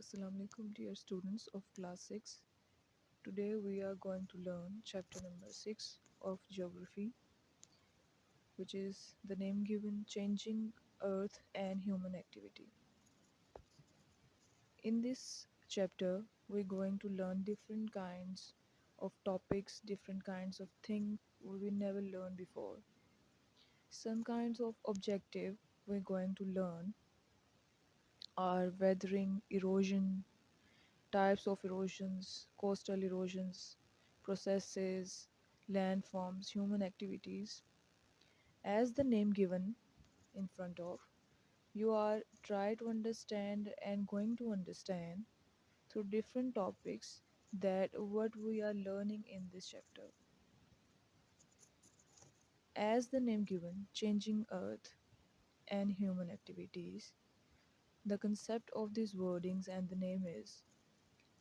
Assalamu alaikum dear students of class 6. Today we are going to learn chapter number 6 of geography, which is the name given changing earth and human activity. In this chapter we're going to learn different kinds of topics, different kinds of things we never learned before. Some kinds of objective we're going to learn are weathering, erosion, types of erosions, coastal erosions, processes, landforms, human activities. As the name given in front of, you are try to understand and going to understand through different topics that what we are learning in this chapter. As the name given, changing earth and human activities, the concept of these wordings and the name is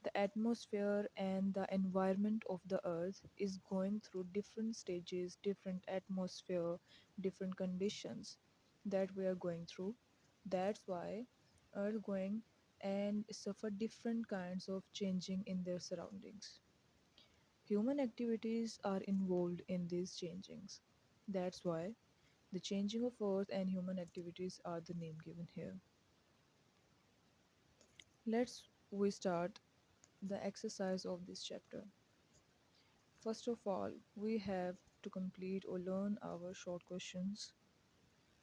the atmosphere and the environment of the earth is going through different stages, different atmosphere, different conditions that we are going through. That's why earth going and suffer different kinds of changing in their surroundings. Human activities are involved in these changings. That's why the changing of earth and human activities are the name given here. Let's we start the exercise of this chapter. First of all, we have to complete or learn our short questions.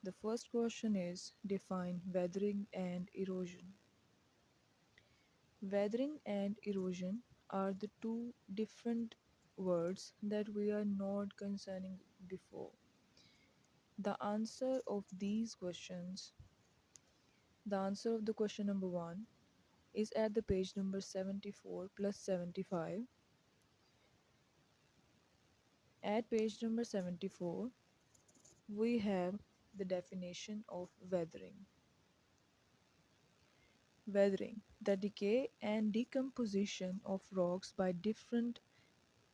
The first question is define weathering and erosion. Weathering and erosion are the two different words that we are not concerning before. The answer of these questions, the answer of the question number 1 is at the page number 74 plus 75. At page number 74, we have the definition of weathering. Weathering, the decay and decomposition of rocks by different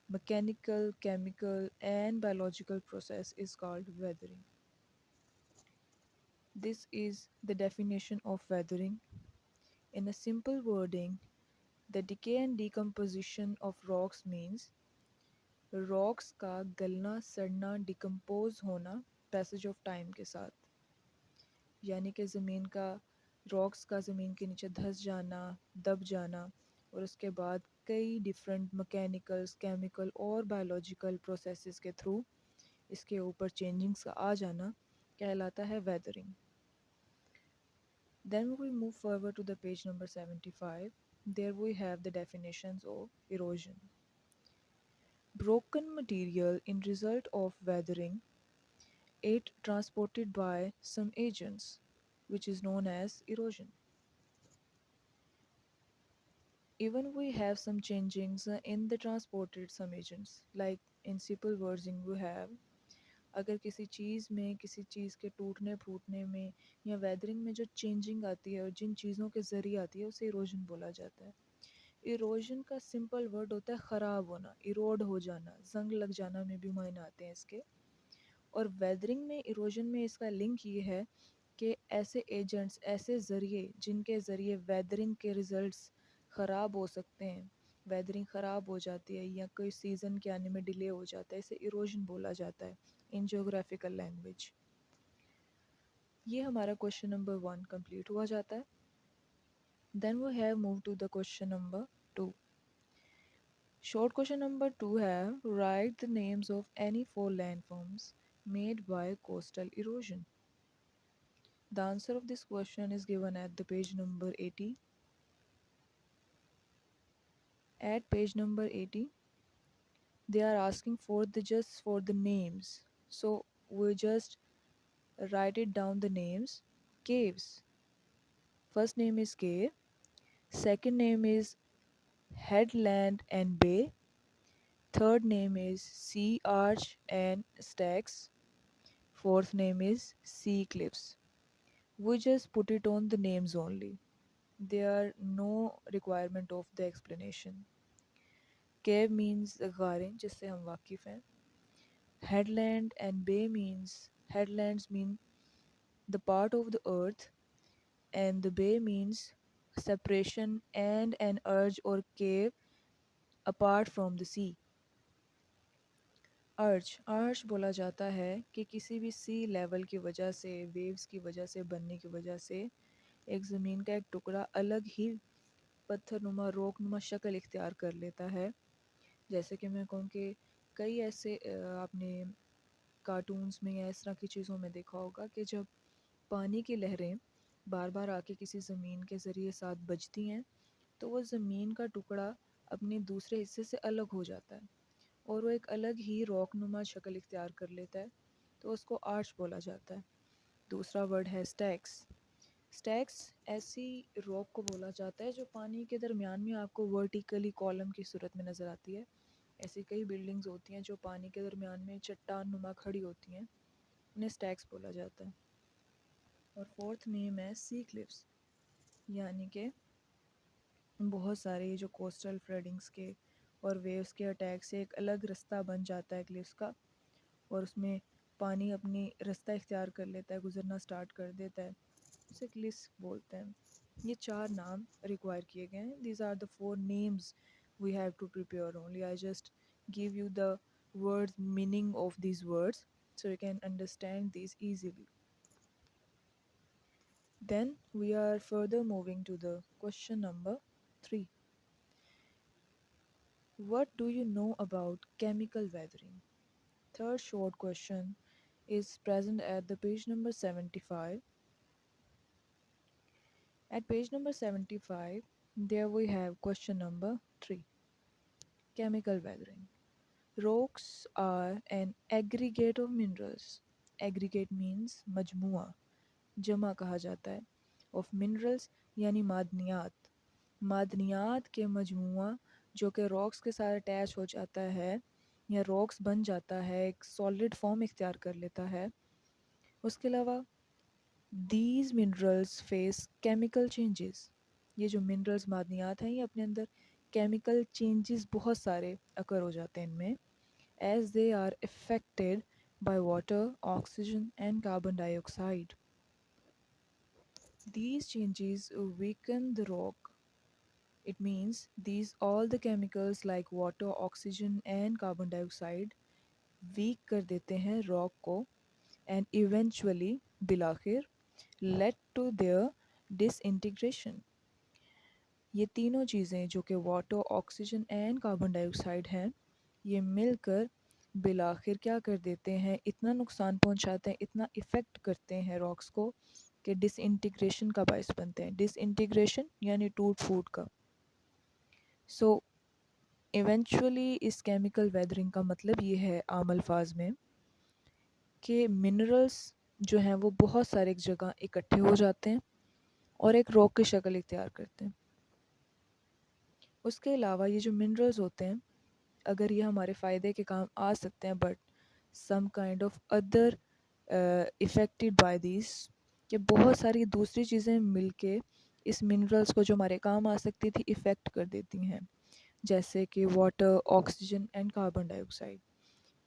mechanical, chemical, and biological process is called weathering. This is the definition of weathering. In a simple wording, the decay and decomposition of rocks means rocks का गलना सड़ना decompose होना passage of time के साथ, यानी कि ज़मीन का rocks का ज़मीन के नीचे धंस जाना, दब जाना और उसके बाद कई डिफरेंट मैकेनिकल्स, केमिकल और बायोलॉजिकल प्रोसेसेस के थ्रू इसके ऊपर चेंजिंग्स का आ जाना कहलाता है weathering. Then we move forward to the page number 75. There we have the definitions of erosion. Broken material in result of weathering, it transported by some agents, which is known as erosion. Even we have some changings in the transported some agents, like in simple wording we have अगर किसी चीज़ में किसी चीज़ के टूटने फूटने में या weathering में जो चेंजिंग आती है और जिन चीज़ों के ज़रिए आती है उसे इरोजन बोला जाता है. इरोजन का सिंपल वर्ड होता है ख़राब होना, इरोड हो जाना, जंग लग जाना में भी मायने आते हैं इसके. और वेदरिंग में इरोजन में इसका लिंक ये है कि ऐसे एजेंट्स, ऐसे ज़रिए जिनके ज़रिए वेदरिंग के रिज़ल्ट्स ख़राब हो सकते हैं, वेदरिंग ख़राब हो जाती है या कोई सीज़न के आने में डिले हो जाता है, इसे इरोजन बोला जाता है इन जियोग्राफिकल लैंग्वेज. ये हमारा क्वेश्चन नंबर 1 कंप्लीट हुआ जाता है. Then we have move to the question number 2. Short question number 2 have write the names of any four landforms made by coastal erosion. The answer of this question is given at the page number 80. At page number 80, they are asking for the just for the names. So we just write it down the names. Caves. First name is cave. Second name is headland and bay. Third name is sea arch and stacks. Fourth name is sea cliffs. We just put it on the names only. There are no requirement of the explanation. Cave means गारें जिससे हम वाकिफ़ हैं. Headland and bay means headlands mean the part of the earth and the bay means separation and an urge or cave apart from the sea. अर्श बोला जाता है कि किसी भी सी लेवल की वजह से, वेव्स की वजह से, बनने की वजह से एक ज़मीन का एक टुकड़ा अलग ही पत्थरनुमा रोकनुमा शक्ल इख्तियार कर लेता है। जैसे कि मैं कहूँ कि कई ऐसे आपने कार्टून्स में या इस तरह की चीज़ों में देखा होगा कि जब पानी की लहरें बार बार आके किसी ज़मीन के ज़रिए साथ बजती हैं तो वो ज़मीन का टुकड़ा अपने दूसरे हिस्से से अलग हो जाता है और वो एक अलग ही रॉकनुमा शक्ल इख्तियार कर लेता है, तो उसको आर्च बोला जाता है। दूसरा वर्ड है स्टैक्स। स्टैक्स ऐसी रॉक को बोला जाता है जो पानी के दरमियान में आपको वर्टिकली कॉलम की सूरत में नज़र आती है। ऐसी कई बिल्डिंग्स होती हैं जो पानी के दरमियान में चट्टान नुमा खड़ी होती हैं, उन्हें स्टैक्स बोला जाता है। और फोर्थ नेम है सी क्लिफ्स, यानी कि बहुत सारे ये जो कोस्टल फ्लडिंग्स के और वेव्स के अटैक से एक अलग रास्ता बन जाता है क्लिफ्स का, और उसमें पानी अपनी रास्ता इख्तियार कर लेता है, गुजरना स्टार्ट कर देता है, उसे क्लिफ्स बोलते हैं। ये चार नाम रिक्वायर किए गए हैं। These are the four names we have to prepare only. I just give you the words meaning of these words so you can understand these easily. Then we are further moving to the question number 3. What do you know about chemical weathering? Third short question is present at the page number 75. At page number 75, there we have question number 3. Chemical weathering. Rocks are an aggregate of minerals. Aggregate means majmua, जमा कहा जाता है, of minerals यानी मादनियात। मादनियात के मजमुआ जो कि rocks के साथ अटैच हो जाता है या रॉक्स बन जाता है, एक सॉलिड फॉर्म इख्तियार कर लेता है। उसके अलावा these minerals face chemical changes. ये जो मिनरल्स मादनियात हैं ये अपने अंदर केमिकल चेंजेस बहुत सारे अकर हो जाते हैं इनमें, as they are affected by water, oxygen and carbon dioxide. These changes weaken the rock. It means these all the chemicals like water, oxygen and carbon dioxide weak कर देते हैं rock को, and eventually बिलाखिर led to their disintegration. ये तीनों चीज़ें जो कि water, oxygen and carbon dioxide हैं, ये मिलकर बिलाखिर क्या कर देते हैं, इतना नुकसान पहुंचाते हैं, इतना इफ़ेक्ट करते हैं रॉक्स को कि डिसइंटीग्रेशन का बायस बनते हैं। डिसइंटीग्रेशन यानी टूट फूट का। सो इवेंचुअली इस केमिकल वेदरिंग का मतलब ये है आम अल्फाज में कि मिनरल्स जो हैं वो बहुत सारे एक जगह इकट्ठे हो जाते हैं और एक रॉक की शक्ल इख्तियार करते हैं। उसके अलावा ये जो मिनरल्स होते हैं, अगर ये हमारे फ़ायदे के काम आ सकते हैं, but some kind of other affected by this, कि बहुत सारी दूसरी चीज़ें मिलके इस मिनरल्स को जो हमारे काम आ सकती थी इफ़ेक्ट कर देती हैं, जैसे कि water, oxygen and carbon dioxide.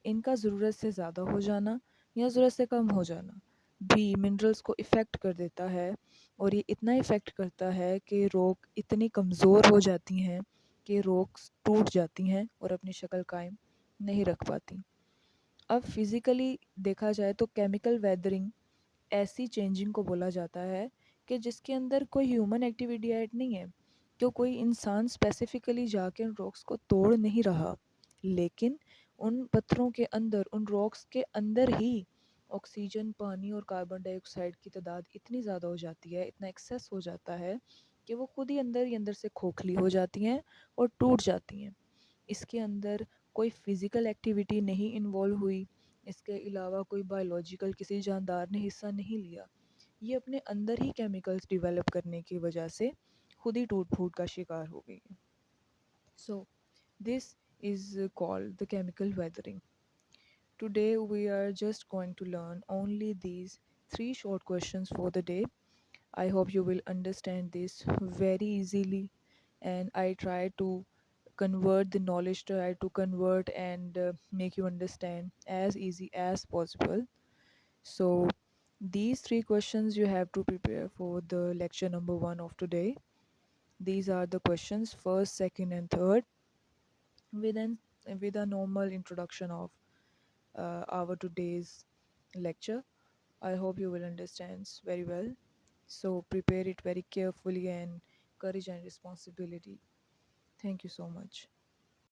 इनका ज़रूरत से ज़्यादा हो जाना या ज़रूरत से कम हो जाना भी मिनरल्स को इफ़ेक्ट कर देता है, और ये इतना इफ़ेक्ट करता है कि रॉक इतनी कमज़ोर हो जाती हैं कि रॉक्स टूट जाती हैं और अपनी शक्ल कायम नहीं रख पाती। अब फिज़िकली देखा जाए तो केमिकल वेदरिंग ऐसी चेंजिंग को बोला जाता है कि जिसके अंदर कोई ह्यूमन एक्टिविटी ऐड नहीं है, कि कोई इंसान स्पेसिफिकली जाके उन रॉक्स को तोड़ नहीं रहा, लेकिन उन पत्थरों के अंदर, उन रॉक्स के अंदर ही ऑक्सीजन, पानी और कार्बन डाइऑक्साइड की तादाद इतनी ज़्यादा हो जाती है, इतना एक्सेस हो जाता है कि वो खुद ही अंदर से खोखली हो जाती हैं और टूट जाती हैं। इसके अंदर कोई फ़िज़िकल एक्टिविटी नहीं इन्वॉल्व हुई, इसके अलावा कोई बायोलॉजिकल किसी जानदार ने हिस्सा नहीं लिया। ये अपने अंदर ही केमिकल्स डेवलप करने की वजह से खुद ही टूट-फूट का शिकार हो गई है। So this is called the chemical weathering. Today we are just going to learn only these three short questions for the day. I hope you will understand this very easily, and I try to convert the knowledge, try to convert and make you understand as easy as possible. So these three questions you have to prepare for the lecture number 1 of today. These are the questions first, second, and third, with an with a normal introduction of our today's lecture. I hope you will understand very well. So prepare it very carefully and courage and responsibility. Thank you so much.